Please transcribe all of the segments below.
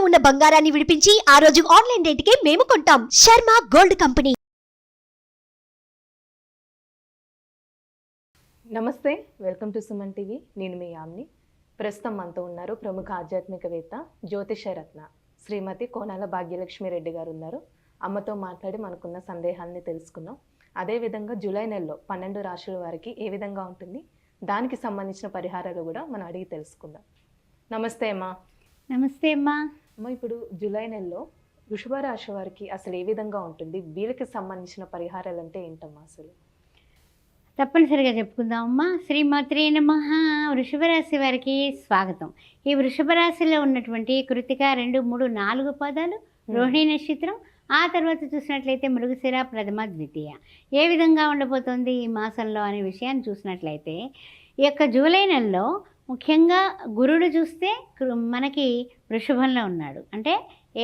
ఉన్న బంగారాన్ని విడిపించి ఆ రోజు ఆన్లైన్ రేటుకే మేము కొంటాం. Sharma gold company. నమస్తే, వెల్కమ్ టు సుమన్ టీవీ. నేను మీ యామ్ని. ప్రస్తుతం మనతో ఉన్నారు ప్రముఖ ఆధ్యాత్మికవేత్త జ్యోతిషరత్న శ్రీమతి కోనాల భాగ్యలక్ష్మి రెడ్డి గారు ఉన్నారు. అమ్మతో మాట్లాడి మనకున్న సందేహాలని తెలుసుకుందాం. అదేవిధంగా జూలై నెలలో 12 రాశుల వారికి ఏ విధంగా ఉంటుంది, దానికి సంబంధించిన పరిహారాలు కూడా మనం అడిగి తెలుసుకుందాం. నమస్తే అమ్మా. నమస్తే అమ్మా. అమ్మ, ఇప్పుడు జూలై నెలలో వృషభ రాశి వారికి అసలు ఏ విధంగా ఉంటుంది, వీళ్ళకి సంబంధించిన పరిహారాలు అంటే ఏంటమ్మా అసలు? తప్పనిసరిగా చెప్పుకుందాం అమ్మా. శ్రీమాత్రే నమః. వృషభ రాశి వారికి స్వాగతం. ఈ వృషభ రాశిలో ఉన్నటువంటి కృతిక 2, 3, 4 పాదాలు, రోహిణి నక్షత్రం, ఆ తర్వాత చూసినట్లయితే మృగశిర, ప్రథమ, ద్వితీయ ఏ విధంగా ఉండబోతోంది ఈ మాసంలో అనే విషయాన్ని చూసినట్లయితే, ఈ యొక్క జూలై నెలలో ముఖ్యంగా గురుడు చూస్తే మనకి వృషభంలో ఉన్నాడు. అంటే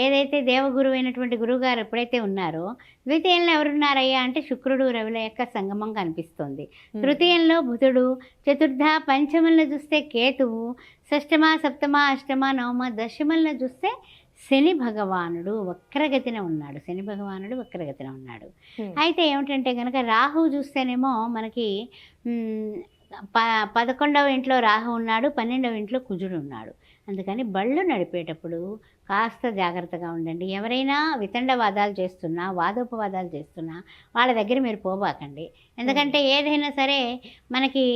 ఏదైతే దేవగురువు అయినటువంటి గురువుగారు ఎప్పుడైతే ఉన్నారో, ద్వితీయంలో ఎవరున్నారయ్యా అంటే శుక్రుడు, రవిల యొక్క సంగమం కనిపిస్తోంది. తృతీయంలో బుధుడు, చతుర్థ, పంచమంలో చూస్తే కేతువు, షష్టమ, సప్తమ, అష్టమ, నవమ, దశమంలో చూస్తే శని భగవానుడు వక్రగతిన ఉన్నాడు. శని భగవానుడు వక్రగతిన ఉన్నాడు. అయితే ఏమిటంటే కనుక రాహువు చూస్తేనేమో మనకి 11వ ఇంట్లో రాహు ఉన్నాడు, 12వ ఇంట్లో కుజుడు ఉన్నాడు. అందుకని బళ్ళు నడిపేటప్పుడు కాస్త జాగ్రత్తగా ఉండండి. ఎవరైనా వితండవాదాలు చేస్తున్నా, వాదోపవాదాలు చేస్తున్నా వాళ్ళ దగ్గర మీరు పోబాకండి. ఎందుకంటే ఏదైనా సరే మనకి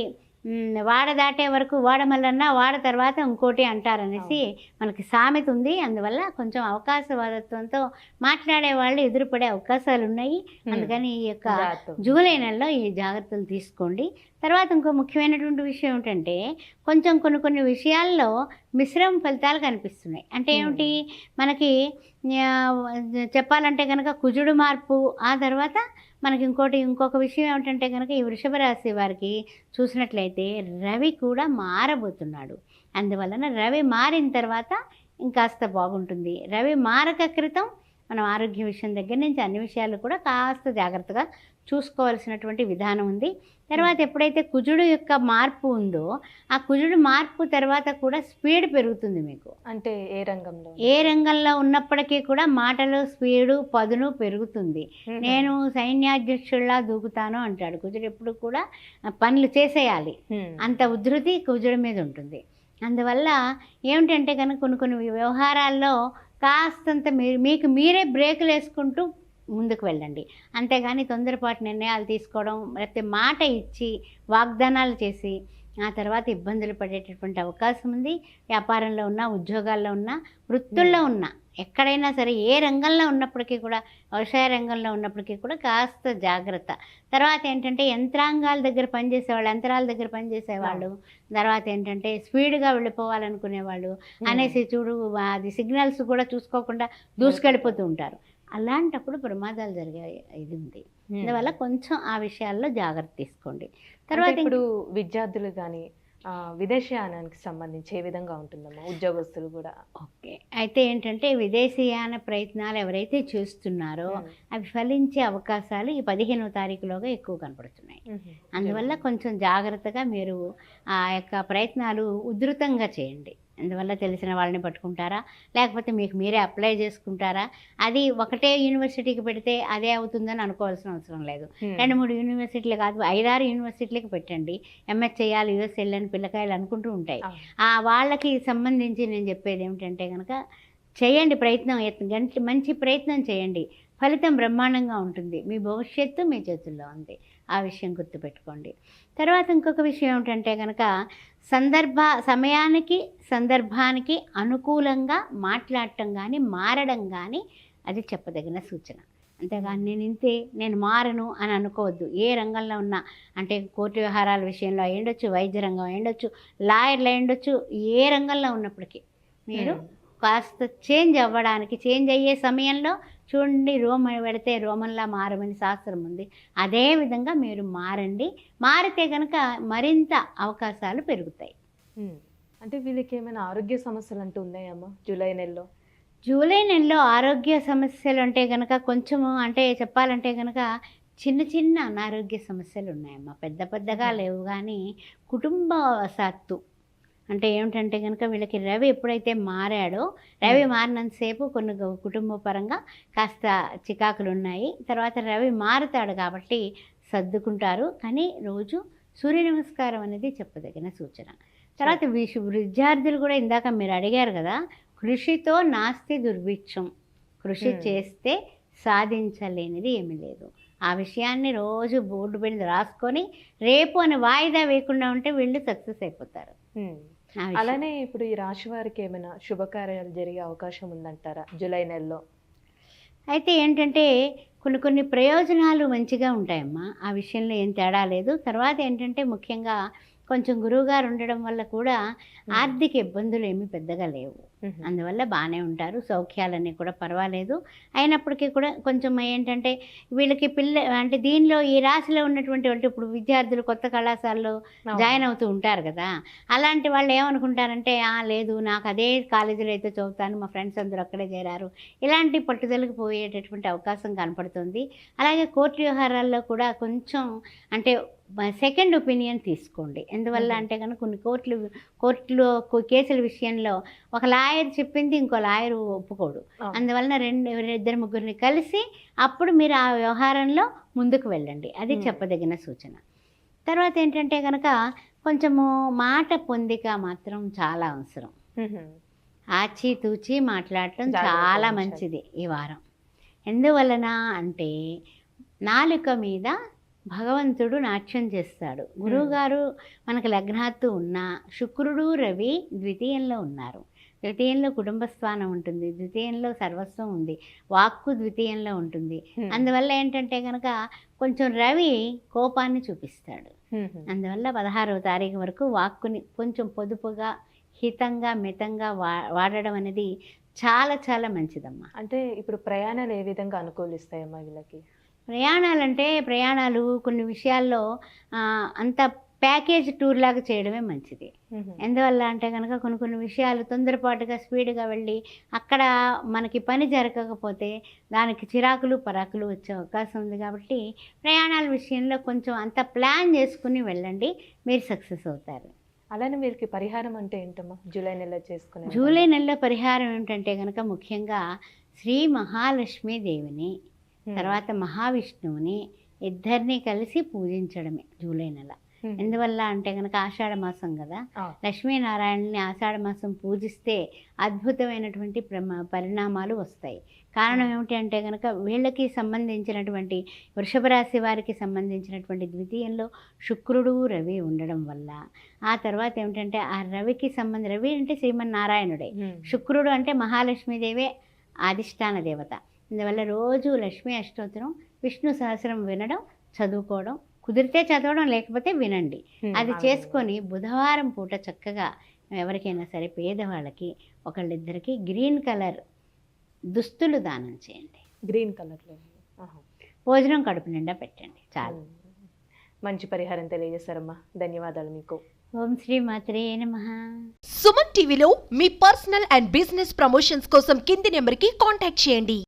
వాడ దాటే వరకు వాడమల్లన్నా వాడ తర్వాత ఇంకోటి అంటారనేసి మనకి సామెత ఉంది. అందువల్ల కొంచెం అవకాశవాదత్వంతో మాట్లాడే వాళ్ళు ఎదురుపడే అవకాశాలు ఉన్నాయి. అందుకని ఈ యొక్క జూలై నెలలో ఈ జాగ్రత్తలు తీసుకోండి. తర్వాత ఇంకో ముఖ్యమైనటువంటి విషయం ఏమిటంటే, కొంచెం కొన్ని విషయాల్లో మిశ్రమ ఫలితాలు కనిపిస్తున్నాయి. అంటే ఏమిటి, మనకి చెప్పాలంటే కనుక కుజుడు మార్పు, ఆ తర్వాత మనకి ఇంకొక విషయం ఏమిటంటే కనుక ఈ వృషభ రాశి వారికి చూసినట్లయితే రవి కూడా మారబోతున్నాడు. అందువలన రవి మారిన తర్వాత ఇంకాస్త బాగుంటుంది. రవి మారక క్రితం మనం ఆరోగ్య విషయం దగ్గర నుంచి అన్ని విషయాలు కూడా కాస్త జాగ్రత్తగా చూసుకోవాల్సినటువంటి విధానం ఉంది. తర్వాత ఎప్పుడైతే కుజుడు యొక్క మార్పు ఉందో, ఆ కుజుడు మార్పు తర్వాత కూడా స్పీడ్ పెరుగుతుంది మీకు. అంటే ఏ రంగంలో ఉన్నప్పటికీ కూడా మాటలో స్పీడు, పదును పెరుగుతుంది. నేను సైన్యాధ్యక్షుల్లా దూకుతాను అంటాడు కుజుడు. ఎప్పుడు కూడా పనులు చేసేయాలి, అంత ఉధృతి కుజుడి మీద ఉంటుంది. అందువల్ల ఏమిటంటే కనుక కొన్ని వ్యవహారాల్లో కాస్తంత మీకు మీరే బ్రేకులు వేసుకుంటూ ముందుకు వెళ్ళండి. అంతేగాని తొందరపాటు నిర్ణయాలు తీసుకోవడం, లేకపోతే మాట ఇచ్చి వాగ్దానాలు చేసి ఆ తర్వాత ఇబ్బందులు పడేటటువంటి అవకాశం ఉంది. వ్యాపారంలో ఉన్న, ఉద్యోగాల్లో ఉన్న, వృత్తుల్లో ఉన్న, ఎక్కడైనా సరే ఏ రంగంలో ఉన్నప్పటికీ కూడా, వ్యవసాయ రంగంలో ఉన్నప్పటికీ కూడా కాస్త జాగ్రత్త. తర్వాత ఏంటంటే యంత్రాల దగ్గర పనిచేసేవాళ్ళు, తర్వాత ఏంటంటే స్పీడ్గా వెళ్ళిపోవాలనుకునేవాళ్ళు అనేసి చూడు, అది సిగ్నల్స్ కూడా చూసుకోకుండా దూసుకెళ్ళిపోతూ ఉంటారు. అలాంటప్పుడు ప్రమాదాలు జరిగే ఇది ఉంది. అందువల్ల కొంచెం ఆ విషయాల్లో జాగ్రత్త తీసుకోండి. తర్వాత ఇప్పుడు విద్యార్థులు కానీ విదేశీయానానికి సంబంధించి ఏ విధంగా ఉంటుందమ్మా, ఉద్యోగస్తులు కూడా? ఓకే, అయితే ఏంటంటే విదేశీయాన ప్రయత్నాలు ఎవరైతే చేస్తున్నారో అవి ఫలించే అవకాశాలు ఈ 15వ తారీఖులోగా ఎక్కువ కనపడుతున్నాయి. అందువల్ల కొంచెం జాగ్రత్తగా మీరు ఆ యొక్క ప్రయత్నాలు ఉధృతంగా చేయండి. అందువల్ల తెలిసిన వాళ్ళని పట్టుకుంటారా, లేకపోతే మీకు మీరే అప్లై చేసుకుంటారా? అది ఒకటే యూనివర్సిటీకి పెడితే అదే అవుతుందని అనుకోవాల్సిన అవసరం లేదు. 2, 3 యూనివర్సిటీలు కాదు, 5, 6 యూనివర్సిటీలకు పెట్టండి. ఎంఎస్ చేయాలి, యూఎస్ వెళ్ళని పిల్లకాయలు అనుకుంటూ ఉంటాయి. వాళ్ళకి సంబంధించి నేను చెప్పేది ఏమిటంటే కనుక చేయండి, ప్రయత్నం, మంచి ప్రయత్నం చేయండి. ఫలితం బ్రహ్మాండంగా ఉంటుంది. మీ భవిష్యత్తు మీ చేతుల్లో ఉంది. ఆ విషయం గుర్తుపెట్టుకోండి. తర్వాత ఇంకొక విషయం ఏమిటంటే కనుక సమయానికి సందర్భానికి అనుకూలంగా మాట్లాడటం కానీ, మారడం కానీ అది చెప్పదగిన సూచన. అంతేగాని నేను మారను అని అనుకోవద్దు. ఏ రంగంలో ఉన్నా, అంటే కోర్టు వ్యవహారాల విషయంలో అయ్యుండొచ్చు, వైద్య రంగం అయ్యుండొచ్చు, లాయర్లు అయ్యుండొచ్చు, ఏ రంగంలో ఉన్నప్పటికీ మీరు కాస్త చేంజ్ అయ్యే సమయంలో చూడండి, పెడితే రోమన్లా మారమని శాస్త్రం ఉంది. అదేవిధంగా మీరు మారండి. మారితే కనుక మరింత అవకాశాలు పెరుగుతాయి. అంటే వీళ్ళకి ఏమైనా ఆరోగ్య సమస్యలు అంటూ ఉన్నాయమ్మా జూలై నెలలో? జూలై నెలలో ఆరోగ్య సమస్యలు అంటే కనుక కొంచెము, అంటే చెప్పాలంటే కనుక చిన్న అనారోగ్య సమస్యలు ఉన్నాయమ్మా. పెద్దగా లేవు, కానీ కుటుంబవశాత్తు అంటే ఏమిటంటే కనుక వీళ్ళకి రవి ఎప్పుడైతే మారాడో, రవి మారినంతసేపు కొన్ని కుటుంబ పరంగా కాస్త చికాకులు ఉన్నాయి. తర్వాత రవి మారుతాడు కాబట్టి సర్దుకుంటారు. కానీ రోజు సూర్య నమస్కారం అనేది చెప్పదగిన సూచన. తర్వాత విద్యార్థులు కూడా ఇందాక మీరు అడిగారు కదా, కృషితో నాస్తి దుర్భిక్షం. కృషి చేస్తే సాధించలేనిది ఏమీ లేదు. ఆ విషయాన్ని రోజు బోర్డు మీద రాసుకొని రేపు అని వాయిదా వేయకుండా ఉంటే వీళ్ళు సక్సెస్ అయిపోతారు. అలానే ఇప్పుడు ఈ రాశి వారికి ఏమైనా శుభకార్యాలు జరిగే అవకాశం ఉందంటారా జూలై నెలలో? అయితే ఏంటంటే కొన్ని ప్రయోజనాలు మంచిగా ఉంటాయమ్మా, ఆ విషయంలో ఏం తేడా లేదు. తర్వాత ఏంటంటే ముఖ్యంగా కొంచెం గురువుగారు ఉండడం వల్ల కూడా ఆర్థిక ఇబ్బందులు ఏమీ పెద్దగా లేవు. అందువల్ల బాగానే ఉంటారు. సౌఖ్యాలన్నీ కూడా పర్వాలేదు. అయినప్పటికీ కూడా కొంచెం ఏంటంటే వీళ్ళకి అంటే దీనిలో ఈ రాశిలో ఉన్నటువంటి ఇప్పుడు విద్యార్థులు కొత్త కళాశాలలో జాయిన్ అవుతూ ఉంటారు కదా, అలాంటి వాళ్ళు ఏమనుకుంటారంటే లేదు నాకు అదే కాలేజీలో అయితే చదువుతాను, మా ఫ్రెండ్స్ అందరూ అక్కడే చేరారు, ఇలాంటి పట్టుదలకు పోయేటటువంటి అవకాశం కనపడుతుంది. అలాగే కోర్టు వ్యవహారాల్లో కూడా కొంచెం అంటే సెకండ్ ఒపీనియన్ తీసుకోండి. ఎందువల్ల అంటే కనుక కొన్ని కోర్టులో కేసుల విషయంలో ఒక లాయర్ చెప్పింది ఇంకో లాయర్ ఒప్పుకోడు. అందువలన ఇద్దరు ముగ్గురిని కలిసి అప్పుడు మీరు ఆ వ్యవహారంలో ముందుకు వెళ్ళండి. అది చెప్పదగిన సూచన. తర్వాత ఏంటంటే కనుక కొంచెము మాట పొందిక మాత్రం చాలా అవసరం. ఆచితూచి మాట్లాడటం చాలా మంచిది ఈ వారం. ఎందువలన అంటే నాలుక మీద భగవంతుడు నాట్యం చేస్తాడు. గురువుగారు మనకు లగ్నాత్తు ఉన్నా శుక్రుడు రవి ద్వితీయంలో ఉన్నారు. ద్వితీయంలో కుటుంబ స్థానం ఉంటుంది, ద్వితీయంలో సర్వస్వం ఉంది, వాక్కు ద్వితీయంలో ఉంటుంది. అందువల్ల ఏంటంటే కనుక కొంచెం రవి కోపాన్ని చూపిస్తాడు. అందువల్ల 16వ తారీఖు వరకు వాక్కుని కొంచెం పొదుపుగా హితంగా మితంగా వాడడం అనేది చాలా చాలా మంచిదమ్మా. అంటే ఇప్పుడు ప్రయాణాలు ఏ విధంగా అనుకూలిస్తాయమ్మా వీళ్ళకి? ప్రయాణాలు కొన్ని విషయాల్లో అంత ప్యాకేజ్ టూర్ లాగా చేయడమే మంచిది. ఎందువల్ల అంటే కనుక కొన్ని విషయాలు తొందరపాటుగా స్పీడ్గా వెళ్ళి అక్కడ మనకి పని జరగకపోతే దానికి చిరాకులు పరాకులు వచ్చే అవకాశం ఉంది. కాబట్టి ప్రయాణాల విషయంలో కొంచెం అంత ప్లాన్ చేసుకుని వెళ్ళండి, మీరు సక్సెస్ అవుతారు. అలానే వీరికి పరిహారం అంటే ఏంటమ్మా జూలై నెలలో చేసుకునే? జూలై నెలలో పరిహారం ఏంటంటే కనుక ముఖ్యంగా శ్రీ మహాలక్ష్మీ దేవిని తర్వాత మహావిష్ణువుని ఇద్దరిని కలిసి పూజించడమే జూలై నెల. ఎందువల్ల అంటే కనుక ఆషాఢ మాసం కదా, లక్ష్మీనారాయణని ఆషాఢ మాసం పూజిస్తే అద్భుతమైనటువంటి పరిణామాలు వస్తాయి. కారణం ఏమిటి అంటే కనుక వీళ్ళకి సంబంధించినటువంటి వృషభ రాశి వారికి సంబంధించినటువంటి ద్వితీయంలో శుక్రుడు రవి ఉండడం వల్ల, ఆ తర్వాత ఏమిటంటే ఆ రవికి రవి అంటే శ్రీమన్నారాయణుడే, శుక్రుడు అంటే మహాలక్ష్మీదేవే అధిష్టాన దేవత. అందువల్ల రోజు లక్ష్మీ అష్టోత్తరం విష్ణు సహస్రం వినడం, చదువుకోవడం, కుదిరితే చదవడం లేకపోతే వినండి. అది చేసుకొని బుధవారం పూట చక్కగా ఎవరికైనా సరే పేదవాళ్ళకి ఒకళ్ళిద్దరికి గ్రీన్ కలర్ దుస్తులు దానం చేయండి. గ్రీన్ కలర్లో భోజనం కడుపు నిండా పెట్టండి, చాలు. మంచి పరిహారం తెలియజేశారమ్మా, ధన్యవాదాలు మీకు. ఓం శ్రీ మాత్రే నమః. సుమన్ టీవీలో మీ పర్సనల్ అండ్ బిజినెస్ ప్రమోషన్స్ కోసం కింది నెంబర్కి కాంటాక్ట్ చేయండి.